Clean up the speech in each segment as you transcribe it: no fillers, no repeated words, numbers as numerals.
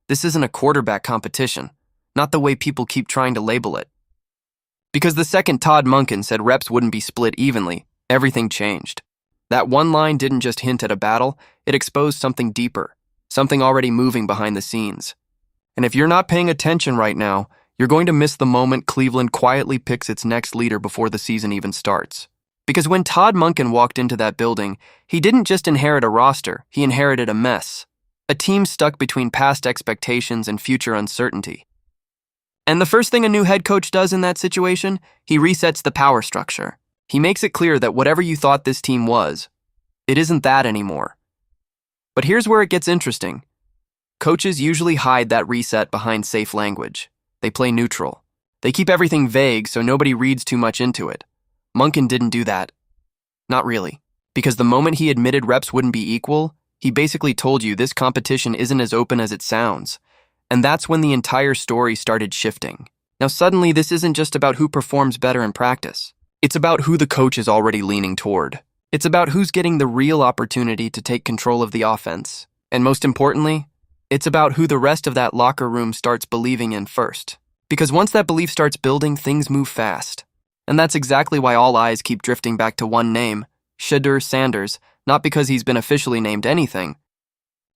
This isn't a quarterback competition, not the way people keep trying to label it. Because the second Todd Monken said reps wouldn't be split evenly, everything changed. That one line didn't just hint at a battle, it exposed something deeper, something already moving behind the scenes. And if you're not paying attention right now, you're going to miss the moment Cleveland quietly picks its next leader before the season even starts. Because when Todd Monken walked into that building, he didn't just inherit a roster, he inherited a mess. A team stuck between past expectations and future uncertainty. And the first thing a new head coach does in that situation, he resets the power structure. He makes it clear that whatever you thought this team was, it isn't that anymore. But here's where it gets interesting. Coaches usually hide that reset behind safe language. They play neutral. They keep everything vague so nobody reads too much into it. Monken didn't do that. Not really. Because the moment he admitted reps wouldn't be equal, he basically told you this competition isn't as open as it sounds. And that's when the entire story started shifting. Now suddenly this isn't just about who performs better in practice. It's about who the coach is already leaning toward. It's about who's getting the real opportunity to take control of the offense. And most importantly, it's about who the rest of that locker room starts believing in first. Because once that belief starts building, things move fast. And that's exactly why all eyes keep drifting back to one name, Shedeur Sanders, not because he's been officially named anything.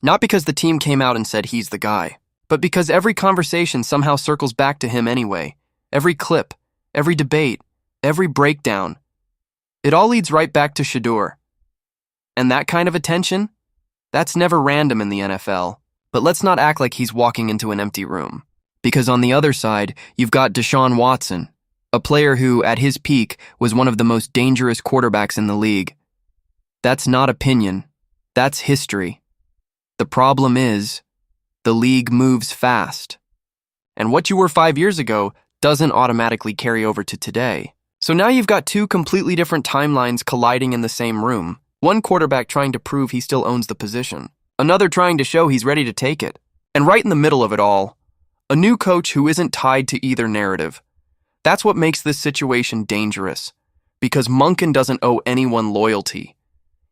Not because the team came out and said he's the guy, but because every conversation somehow circles back to him anyway. Every clip, every debate, every breakdown. It all leads right back to Shedeur. And that kind of attention? That's never random in the NFL. But let's not act like he's walking into an empty room. Because on the other side, you've got Deshaun Watson, a player who, at his peak, was one of the most dangerous quarterbacks in the league. That's not opinion. That's history. The problem is, the league moves fast. And what you were 5 years ago doesn't automatically carry over to today. So now you've got two completely different timelines colliding in the same room. One quarterback trying to prove he still owns the position. Another trying to show he's ready to take it. And right in the middle of it all, a new coach who isn't tied to either narrative. That's what makes this situation dangerous. Because Monken doesn't owe anyone loyalty.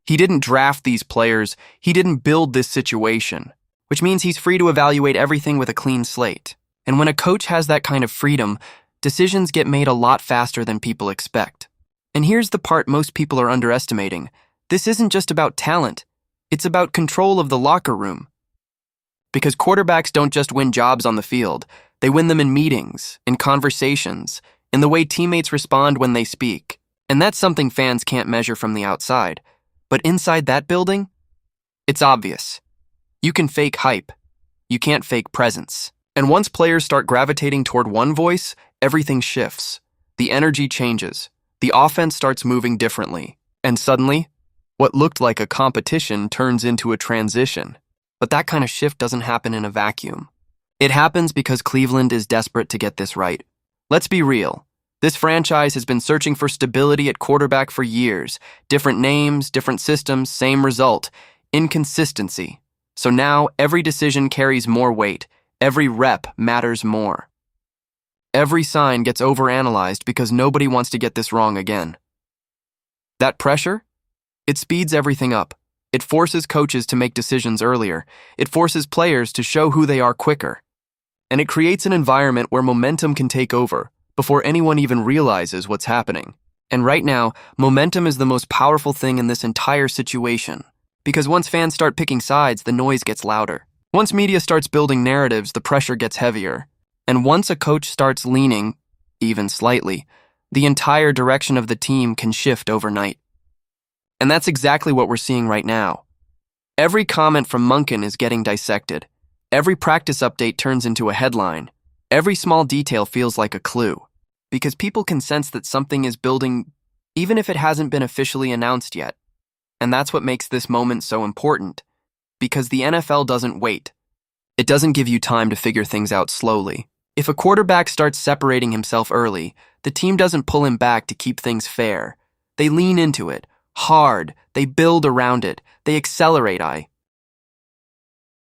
He didn't draft these players, he didn't build this situation. Which means he's free to evaluate everything with a clean slate. And when a coach has that kind of freedom, decisions get made a lot faster than people expect. And here's the part most people are underestimating. This isn't just about talent. It's about control of the locker room. Because quarterbacks don't just win jobs on the field. They win them in meetings, in conversations, in the way teammates respond when they speak. And that's something fans can't measure from the outside. But inside that building, it's obvious. You can fake hype. You can't fake presence. And once players start gravitating toward one voice, everything shifts. The energy changes. The offense starts moving differently. And suddenly, what looked like a competition turns into a transition. But that kind of shift doesn't happen in a vacuum. It happens because Cleveland is desperate to get this right. Let's be real. This franchise has been searching for stability at quarterback for years. Different names, different systems, same result. Inconsistency. So now every decision carries more weight. Every rep matters more. Every sign gets overanalyzed because nobody wants to get this wrong again. That pressure? It speeds everything up. It forces coaches to make decisions earlier. It forces players to show who they are quicker. And it creates an environment where momentum can take over before anyone even realizes what's happening. And right now, momentum is the most powerful thing in this entire situation. Because once fans start picking sides, the noise gets louder. Once media starts building narratives, the pressure gets heavier. And once a coach starts leaning, even slightly, the entire direction of the team can shift overnight. And that's exactly what we're seeing right now. Every comment from Monken is getting dissected. Every practice update turns into a headline. Every small detail feels like a clue. Because people can sense that something is building, even if it hasn't been officially announced yet. And that's what makes this moment so important. Because the NFL doesn't wait. It doesn't give you time to figure things out slowly. If a quarterback starts separating himself early, the team doesn't pull him back to keep things fair. They lean into it. Hard, they build around it, they accelerate.